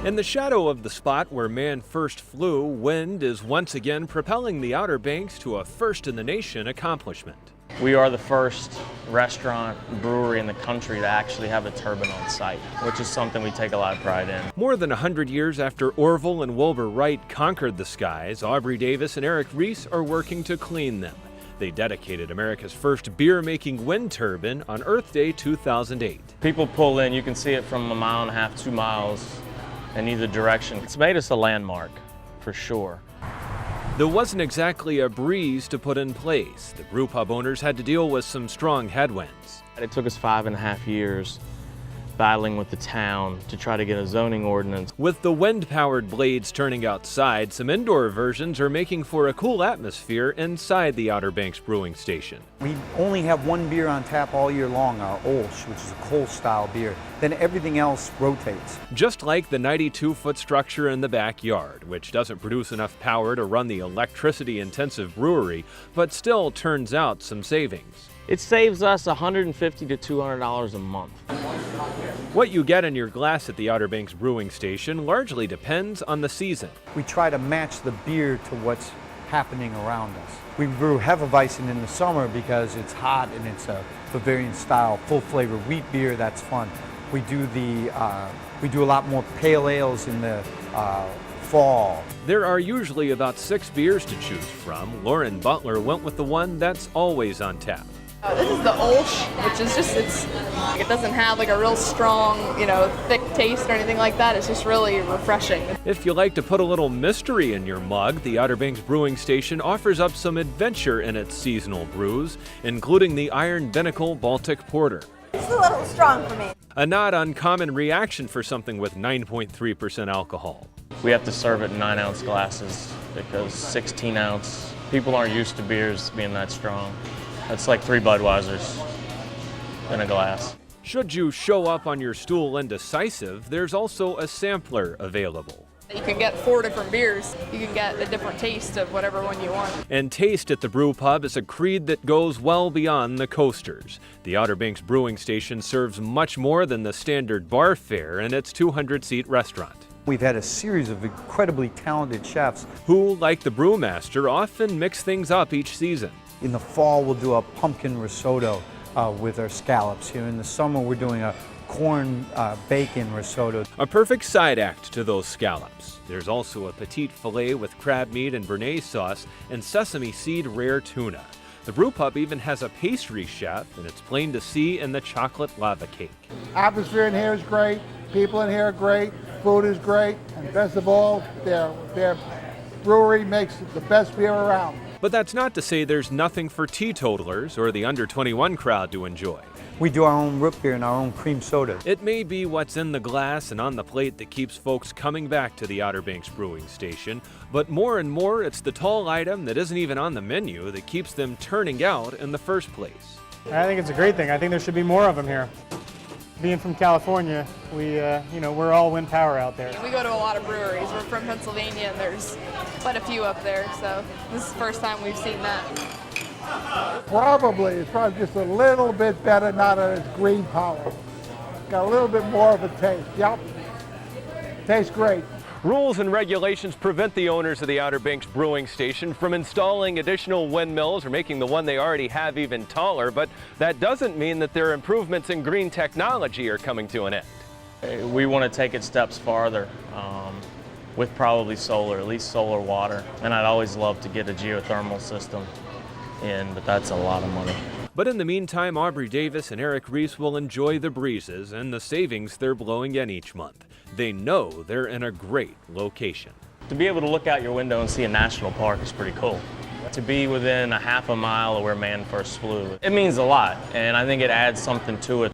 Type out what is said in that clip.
In the shadow of the spot where man first flew, wind is once again propelling the Outer Banks to a first-in-the-nation accomplishment. We are the first restaurant brewery in the country to actually have a turbine on site, which is something we take a lot of pride in. More than 100 years after Orville and Wilbur Wright conquered the skies, Aubrey Davis and Eric Reese are working to clean them. They dedicated America's first beer-making wind turbine on Earth Day 2008. People pull in, you can see it from 1.5 miles, 2 miles in either direction. It's made us a landmark, for sure. There wasn't exactly a breeze to put in place. The brew pub owners had to deal with some strong headwinds. It took us 5.5 years battling with the town to try to get a zoning ordinance. With the wind-powered blades turning outside, some indoor versions are making for a cool atmosphere inside the Outer Banks brewing station. We only have one beer on tap all year long, our Olsh, which is a cold-style beer. Then everything else rotates. Just like the 92-foot structure in the backyard, which doesn't produce enough power to run the electricity-intensive brewery, but still turns out some savings. It saves us $150 to $200 a month. What you get in your glass at the Outer Banks brewing station largely depends on the season. We try to match the beer to what's happening around us. We brew Hefeweizen in the summer because it's hot and it's a Bavarian style, full flavor wheat beer. That's fun. We do a lot more pale ales in the fall. There are usually about 6 beers to choose from. Lauren Butler went with the one that's always on tap. This is the Olsh, which is just, it doesn't have like a real strong, thick taste or anything like that. It's just really refreshing. If you like to put a little mystery in your mug, the Outer Banks brewing station offers up some adventure in its seasonal brews, including the Iron Binnacle Baltic Porter. It's a little strong for me. A not uncommon reaction for something with 9.3% alcohol. We have to serve it in 9-ounce glasses because 16-ounce, people aren't used to beers being that strong. It's like 3 Budweisers in a glass. Should you show up on your stool indecisive, there's also a sampler available. You can get 4 different beers. You can get a different taste of whatever one you want. And taste at the brew pub is a creed that goes well beyond the coasters. The Outer Banks brewing station serves much more than the standard bar fare in its 200-seat restaurant. We've had a series of incredibly talented chefs who, like the brewmaster, often mix things up each season. In the fall, we'll do a pumpkin risotto with our scallops here. In the summer, we're doing a corn bacon risotto. A perfect side act to those scallops. There's also a petite filet with crab meat and béarnaise sauce and sesame seed rare tuna. The brew pub even has a pastry chef, and it's plain to see in the chocolate lava cake. Atmosphere in here is great, people in here are great, food is great, and best of all, their brewery makes the best beer around. But that's not to say there's nothing for teetotalers or the under-21 crowd to enjoy. We do our own root beer and our own cream soda. It may be what's in the glass and on the plate that keeps folks coming back to the Outer Banks brewing station, but more and more it's the tall item that isn't even on the menu that keeps them turning out in the first place. I think it's a great thing. I think there should be more of them here. Being from California, we're all wind power out there. We go to a lot of breweries. We're from Pennsylvania, and there's quite a few up there, so this is the first time we've seen that. Probably, it's probably just a little bit better now that it's green power. Got a little bit more of a taste. Yep, tastes great. Rules and regulations prevent the owners of the Outer Banks brewing station from installing additional windmills or making the one they already have even taller, but that doesn't mean that their improvements in green technology are coming to an end. We want to take it steps farther with probably solar, at least solar water. And I'd always love to get a geothermal system in, but that's a lot of money. But in the meantime, Aubrey Davis and Eric Reese will enjoy the breezes and the savings they're blowing in each month. They know they're in a great location. To be able to look out your window and see a national park is pretty cool. To be within 1/2 mile of where man first flew, it means a lot, and I think it adds something to it.